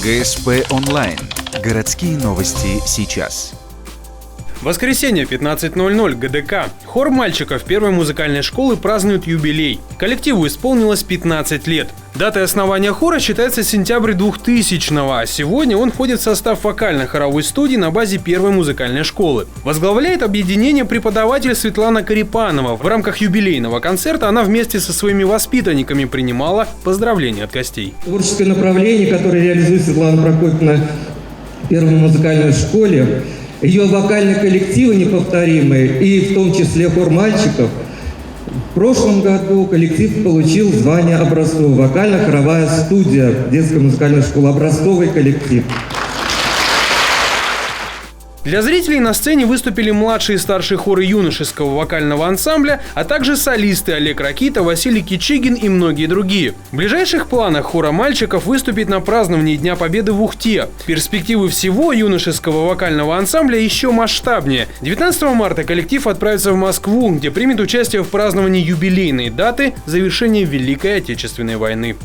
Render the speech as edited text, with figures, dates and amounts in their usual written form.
ГСП онлайн. Городские новости сейчас. Воскресенье, 15:00, ГДК. Хор мальчиков первой музыкальной школы празднует юбилей. Коллективу исполнилось 15 лет. Датой основания хора считается сентябрь 2000-го, а сегодня он входит в состав вокально-хоровой студии на базе первой музыкальной школы. Возглавляет объединение преподаватель Светлана Карипанова. В рамках юбилейного концерта она вместе со своими воспитанниками принимала поздравления от гостей. Творческое направление, которое реализует Светлана Прокопьевна в первой музыкальной школе, ее вокальные коллективы неповторимые, и в том числе хор мальчиков. В прошлом году коллектив получил звание образцовый. Вокально-хоровая студия детской музыкальной школы. Образцовый коллектив. Для зрителей на сцене выступили младшие и старшие хоры юношеского вокального ансамбля, а также солисты Олег Ракита, Василий Кичигин и многие другие. В ближайших планах хора мальчиков выступить на праздновании Дня Победы в Ухте. Перспективы всего юношеского вокального ансамбля еще масштабнее. 19 марта коллектив отправится в Москву, где примет участие в праздновании юбилейной даты завершения Великой Отечественной войны.